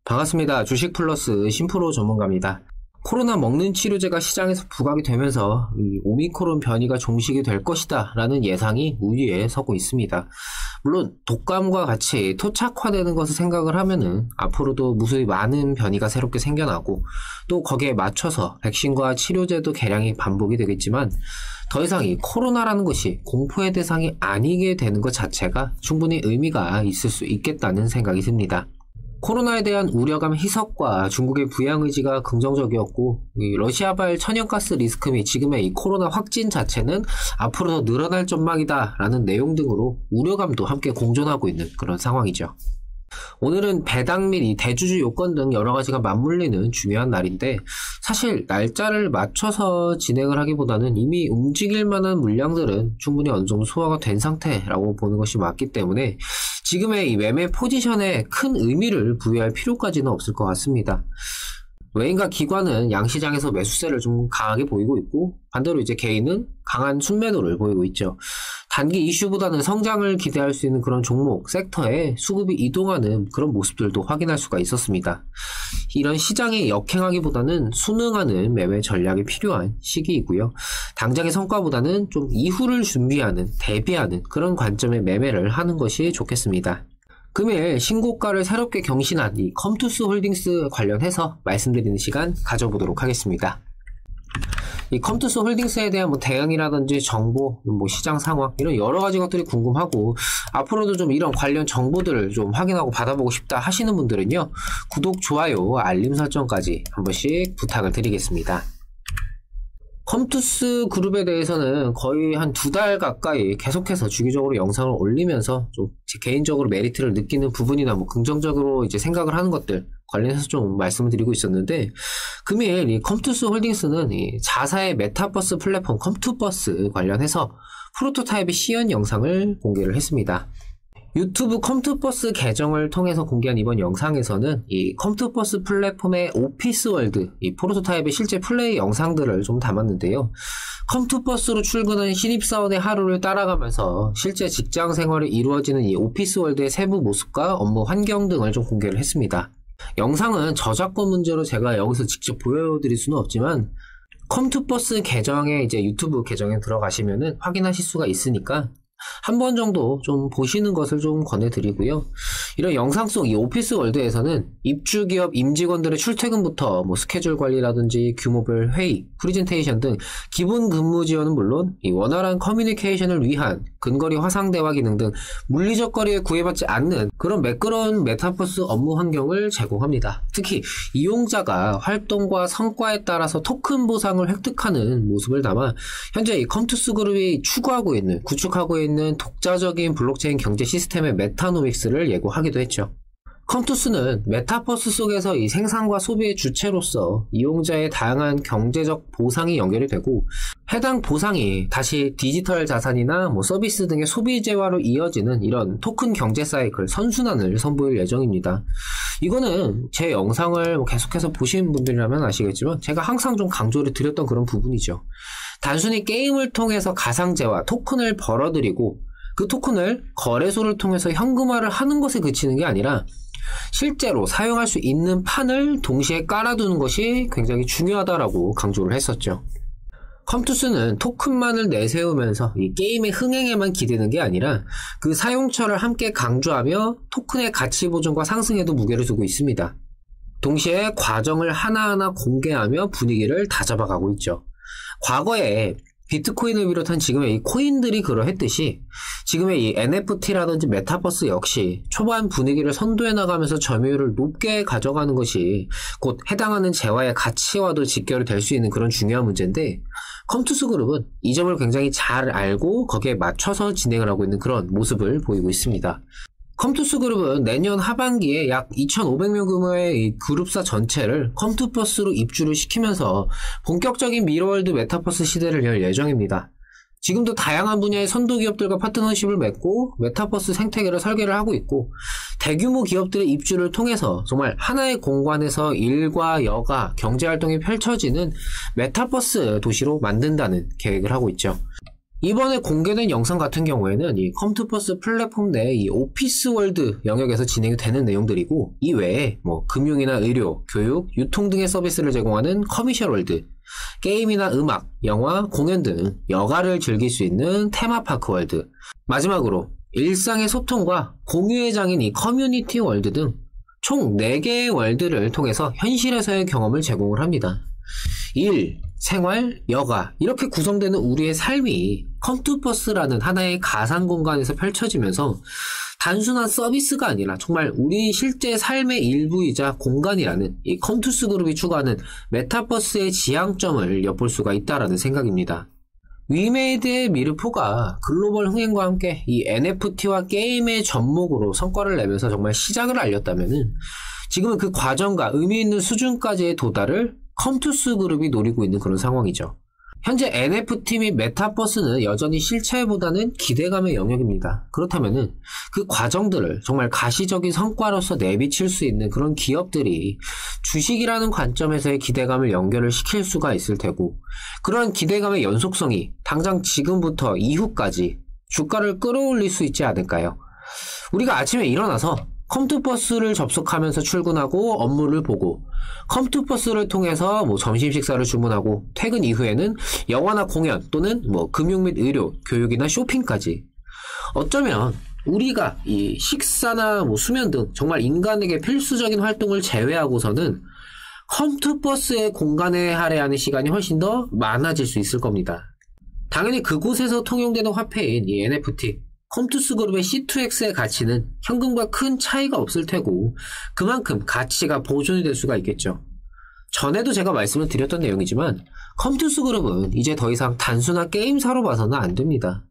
반갑습니다. 주식플러스 심프로 전문가입니다. 코로나 먹는 치료제가 시장에서 부각이 되면서 이 오미크론 변이가 종식이 될 것이다 라는 예상이 우위에 서고 있습니다. 물론 독감과 같이 토착화되는 것을 생각을 하면은 앞으로도 무수히 많은 변이가 새롭게 생겨나고 또 거기에 맞춰서 백신과 치료제도 개량이 반복이 되겠지만 더 이상 이 코로나라는 것이 공포의 대상이 아니게 되는 것 자체가 충분히 의미가 있을 수 있겠다는 생각이 듭니다. 코로나에 대한 우려감 희석과 중국의 부양 의지가 긍정적이었고 러시아발 천연가스 리스크 및 지금의 이 코로나 확진 자체는 앞으로 더 늘어날 전망이다 라는 내용 등으로 우려감도 함께 공존하고 있는 그런 상황이죠. 오늘은 배당 및 이 대주주 요건 등 여러가지가 맞물리는 중요한 날인데 사실 날짜를 맞춰서 진행을 하기보다는 이미 움직일 만한 물량들은 충분히 어느 정도 소화가 된 상태라고 보는 것이 맞기 때문에 지금의 이 매매 포지션에 큰 의미를 부여할 필요까지는 없을 것 같습니다. 외인과 기관은 양시장에서 매수세를 좀 강하게 보이고 있고 반대로 이제 개인은 강한 순매도를 보이고 있죠. 단기 이슈보다는 성장을 기대할 수 있는 그런 종목, 섹터에 수급이 이동하는 그런 모습들도 확인할 수가 있었습니다. 이런 시장에 역행하기보다는 순응하는 매매 전략이 필요한 시기이고요. 당장의 성과보다는 좀 이후를 준비하는, 대비하는 그런 관점의 매매를 하는 것이 좋겠습니다. 금일 신고가를 새롭게 경신한 이 컴투스 홀딩스 관련해서 말씀드리는 시간 가져보도록 하겠습니다. 이 컴투스 홀딩스에 대한 대응이라든지 정보, 시장 상황 이런 여러 가지 것들이 궁금하고 앞으로도 좀 이런 관련 정보들을 좀 확인하고 받아보고 싶다 하시는 분들은요, 구독, 좋아요, 알림 설정까지 한 번씩 부탁을 드리겠습니다. 컴투스 그룹에 대해서는 거의 한 2달 가까이 계속해서 주기적으로 영상을 올리면서 좀 제 개인적으로 메리트를 느끼는 부분이나 긍정적으로 이제 생각을 하는 것들 관련해서 좀 말씀을 드리고 있었는데, 금일 이 컴투스 홀딩스는 이 자사의 메타버스 플랫폼 컴투버스 관련해서 프로토타입의 시연 영상을 공개를 했습니다. 유튜브 컴투버스 계정을 통해서 공개한 이번 영상에서는 이 컴투버스 플랫폼의 오피스월드, 이 프로토타입의 실제 플레이 영상들을 좀 담았는데요. 컴투버스로 출근한 신입사원의 하루를 따라가면서 실제 직장 생활이 이루어지는 이 오피스월드의 세부 모습과 업무 환경 등을 좀 공개를 했습니다. 영상은 저작권 문제로 제가 여기서 직접 보여드릴 수는 없지만 컴투버스 계정에 이제 유튜브 계정에 들어가시면은 확인하실 수가 있으니까 한 번 정도 좀 보시는 것을 좀 권해드리고요. 이런 영상 속 이 오피스 월드에서는 입주기업 임직원들의 출퇴근부터 스케줄 관리라든지 규모별 회의, 프리젠테이션 등 기본 근무 지원은 물론 이 원활한 커뮤니케이션을 위한 근거리 화상 대화 기능 등 물리적 거리에 구애받지 않는 그런 매끄러운 메타버스 업무 환경을 제공합니다. 특히 이용자가 활동과 성과에 따라서 토큰 보상을 획득하는 모습을 담아 현재 이 컴투스 그룹이 추구하고 있는, 구축하고 있는 독자적인 블록체인 경제 시스템의 메타노믹스를 예고하기도 했죠. 컴투스는 메타버스 속에서 이 생산과 소비의 주체로서 이용자의 다양한 경제적 보상이 연결이 되고 해당 보상이 다시 디지털 자산이나 서비스 등의 소비재화로 이어지는 이런 토큰 경제 사이클 선순환을 선보일 예정입니다. 이거는 제 영상을 계속해서 보시는 분들이라면 아시겠지만 제가 항상 좀 강조를 드렸던 그런 부분이죠. 단순히 게임을 통해서 가상재화, 토큰을 벌어들이고 그 토큰을 거래소를 통해서 현금화를 하는 것에 그치는 게 아니라 실제로 사용할 수 있는 판을 동시에 깔아두는 것이 굉장히 중요하다라고 강조를 했었죠. 컴투스는 토큰만을 내세우면서 이 게임의 흥행에만 기대는 게 아니라 그 사용처를 함께 강조하며 토큰의 가치 보존과 상승에도 무게를 두고 있습니다. 동시에 과정을 하나하나 공개하며 분위기를 다잡아가고 있죠. 과거에 비트코인을 비롯한 지금의 이 코인들이 그러했듯이 지금의 이 NFT라든지 메타버스 역시 초반 분위기를 선도해 나가면서 점유율을 높게 가져가는 것이 곧 해당하는 재화의 가치와도 직결이 될 수 있는 그런 중요한 문제인데, 컴투스 그룹은 이 점을 굉장히 잘 알고 거기에 맞춰서 진행을 하고 있는 그런 모습을 보이고 있습니다. 컴투스 그룹은 내년 하반기에 약 2,500명 규모의 이 그룹사 전체를 컴투버스로 입주를 시키면서 본격적인 미러월드 메타버스 시대를 열 예정입니다. 지금도 다양한 분야의 선도 기업들과 파트너십을 맺고 메타버스 생태계를 설계를 하고 있고 대규모 기업들의 입주를 통해서 정말 하나의 공간에서 일과 여가, 경제활동이 펼쳐지는 메타버스 도시로 만든다는 계획을 하고 있죠. 이번에 공개된 영상 같은 경우에는 이 컴투버스 플랫폼 내 이 오피스 월드 영역에서 진행이 되는 내용들이고, 이 외에 뭐 금융이나 의료, 교육, 유통 등의 서비스를 제공하는 커미셜 월드, 게임이나 음악, 영화, 공연 등 여가를 즐길 수 있는 테마파크 월드, 마지막으로 일상의 소통과 공유의 장인 이 커뮤니티 월드 등 총 4개의 월드를 통해서 현실에서의 경험을 제공을 합니다. 일, 생활, 여가 이렇게 구성되는 우리의 삶이 컴투버스라는 하나의 가상 공간에서 펼쳐지면서 단순한 서비스가 아니라 정말 우리 실제 삶의 일부이자 공간이라는 이 컴투스 그룹이 추구하는 메타버스의 지향점을 엿볼 수가 있다라는 생각입니다. 위메이드의 미르포가 글로벌 흥행과 함께 이 NFT와 게임의 접목으로 성과를 내면서 정말 시작을 알렸다면은, 지금은 그 과정과 의미 있는 수준까지의 도달을 컴투스 그룹이 노리고 있는 그런 상황이죠. 현재 NFT 및 메타버스는 여전히 실체보다는 기대감의 영역입니다. 그렇다면은 그 과정들을 정말 가시적인 성과로서 내비칠 수 있는 그런 기업들이 주식이라는 관점에서의 기대감을 연결을 시킬 수가 있을 테고, 그런 기대감의 연속성이 당장 지금부터 이후까지 주가를 끌어올릴 수 있지 않을까요? 우리가 아침에 일어나서 컴투버스를 접속하면서 출근하고 업무를 보고, 컴투버스를 통해서 뭐 점심 식사를 주문하고, 퇴근 이후에는 영화나 공연 또는 뭐 금융 및 의료, 교육이나 쇼핑까지. 어쩌면 우리가 이 식사나 뭐 수면 등 정말 인간에게 필수적인 활동을 제외하고서는 컴투버스의 공간에 할애하는 시간이 훨씬 더 많아질 수 있을 겁니다. 당연히 그곳에서 통용되는 화폐인 이 NFT, 컴투스 그룹의 C2X의 가치는 현금과 큰 차이가 없을 테고, 그만큼 가치가 보존이 될 수가 있겠죠. 전에도 제가 말씀을 드렸던 내용이지만 컴투스 그룹은 이제 더 이상 단순한 게임사로 봐서는 안 됩니다.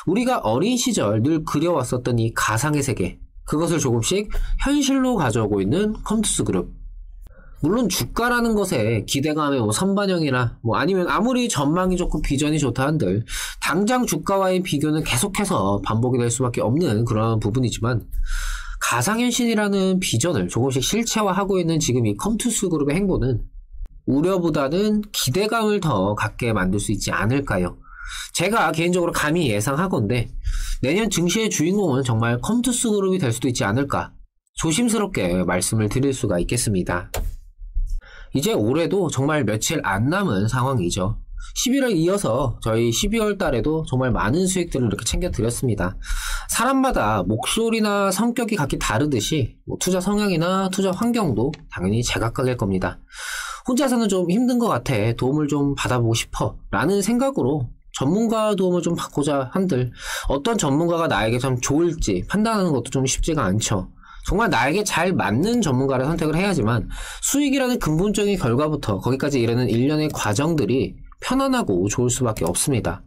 우리가 어린 시절 늘 그려왔었던 이 가상의 세계, 그것을 조금씩 현실로 가져오고 있는 컴투스 그룹. 물론 주가라는 것에 기대감의 선반영이나 아니면 아무리 전망이 좋고 비전이 좋다 한들 당장 주가와의 비교는 계속해서 반복이 될 수밖에 없는 그런 부분이지만, 가상현실이라는 비전을 조금씩 실체화하고 있는 지금 이 컴투스 그룹의 행보는 우려보다는 기대감을 더 갖게 만들 수 있지 않을까요? 제가 개인적으로 감히 예상하건대 내년 증시의 주인공은 정말 컴투스 그룹이 될 수도 있지 않을까 조심스럽게 말씀을 드릴 수가 있겠습니다. 이제 올해도 정말 며칠 안 남은 상황이죠. 11월 이어서 저희 12월 달에도 정말 많은 수익들을 이렇게 챙겨드렸습니다. 사람마다 목소리나 성격이 각기 다르듯이 투자 성향이나 투자 환경도 당연히 제각각일 겁니다. 혼자서는 좀 힘든 것 같아, 도움을 좀 받아보고 싶어 라는 생각으로 전문가 도움을 좀 받고자 한들 어떤 전문가가 나에게 참 좋을지 판단하는 것도 좀 쉽지가 않죠. 정말 나에게 잘 맞는 전문가를 선택을 해야지만 수익이라는 근본적인 결과부터 거기까지 이르는 일련의 과정들이 편안하고 좋을 수밖에 없습니다.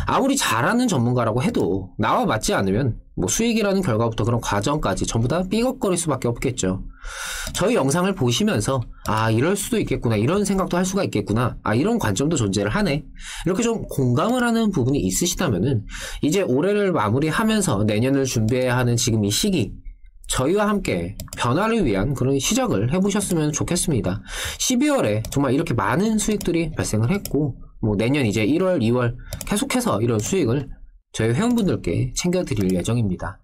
아무리 잘하는 전문가라고 해도 나와 맞지 않으면 수익이라는 결과부터 그런 과정까지 전부 다 삐걱거릴 수밖에 없겠죠. 저희 영상을 보시면서 이럴 수도 있겠구나, 이런 생각도 할 수가 있겠구나, 이런 관점도 존재를 하네, 이렇게 좀 공감을 하는 부분이 있으시다면은 이제 올해를 마무리하면서 내년을 준비해야 하는 지금 이 시기, 저희와 함께 변화를 위한 그런 시작을 해보셨으면 좋겠습니다. 12월에 정말 이렇게 많은 수익들이 발생을 했고, 내년 이제 1월, 2월 계속해서 이런 수익을 저희 회원분들께 챙겨드릴 예정입니다.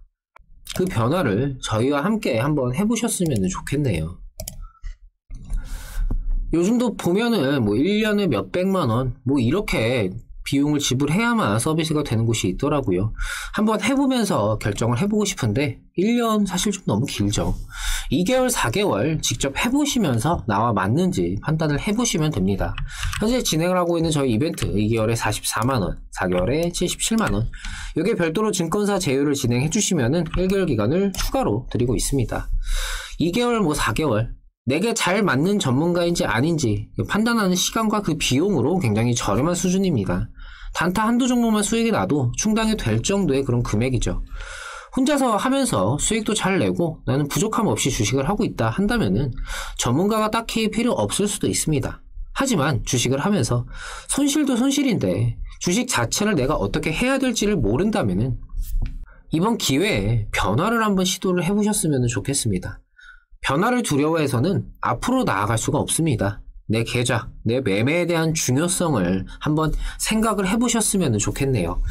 그 변화를 저희와 함께 한번 해보셨으면 좋겠네요. 요즘도 보면은 1년에 몇백만원 이렇게 비용을 지불해야만 서비스가 되는 곳이 있더라고요. 한번 해보면서 결정을 해보고 싶은데 1년 사실 좀 너무 길죠. 2개월, 4개월 직접 해보시면서 나와 맞는지 판단을 해보시면 됩니다. 현재 진행을 하고 있는 저희 이벤트 2개월에 44만원, 4개월에 77만원, 이게 별도로 증권사 제휴를 진행해주시면은 1개월 기간을 추가로 드리고 있습니다. 2개월, 4개월 내게 잘 맞는 전문가인지 아닌지 판단하는 시간과 그 비용으로 굉장히 저렴한 수준입니다. 단타 한두 종목만 수익이 나도 충당이 될 정도의 그런 금액이죠. 혼자서 하면서 수익도 잘 내고 나는 부족함 없이 주식을 하고 있다 한다면은 전문가가 딱히 필요 없을 수도 있습니다. 하지만 주식을 하면서 손실도 손실인데 주식 자체를 내가 어떻게 해야 될지를 모른다면은 이번 기회에 변화를 한번 시도를 해보셨으면 좋겠습니다. 변화를 두려워해서는 앞으로 나아갈 수가 없습니다. 내 계좌, 내 매매에 대한 중요성을 한번 생각을 해보셨으면 좋겠네요.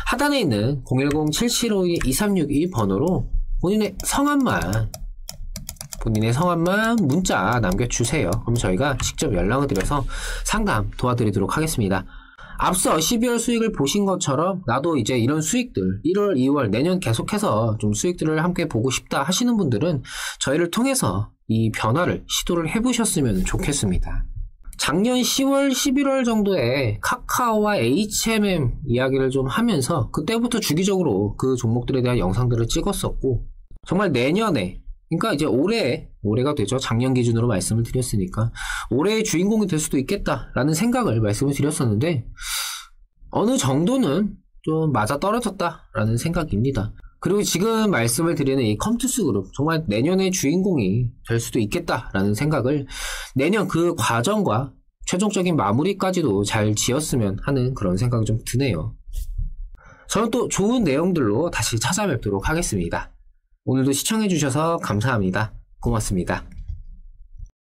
하단에 있는 010-7752-2362 번호로 본인의 성함만 문자 남겨주세요. 그럼 저희가 직접 연락을 드려서 상담 도와드리도록 하겠습니다. 앞서 12월 수익을 보신 것처럼 나도 이제 이런 수익들 1월, 2월, 내년 계속해서 좀 수익들을 함께 보고 싶다 하시는 분들은 저희를 통해서 이 변화를 시도를 해보셨으면 좋겠습니다. 작년 10월, 11월 정도에 카카오와 HMM 이야기를 좀 하면서 그때부터 주기적으로 그 종목들에 대한 영상들을 찍었었고, 정말 내년에, 그러니까 이제 올해가 되죠. 작년 기준으로 말씀을 드렸으니까 올해의 주인공이 될 수도 있겠다라는 생각을 말씀을 드렸었는데 어느 정도는 좀 맞아 떨어졌다라는 생각입니다. 그리고 지금 말씀을 드리는 이 컴투스 그룹 정말 내년의 주인공이 될 수도 있겠다라는 생각을 내년 그 과정과 최종적인 마무리까지도 잘 지었으면 하는 그런 생각이 좀 드네요. 저는 또 좋은 내용들로 다시 찾아뵙도록 하겠습니다. 오늘도 시청해주셔서 감사합니다. 고맙습니다.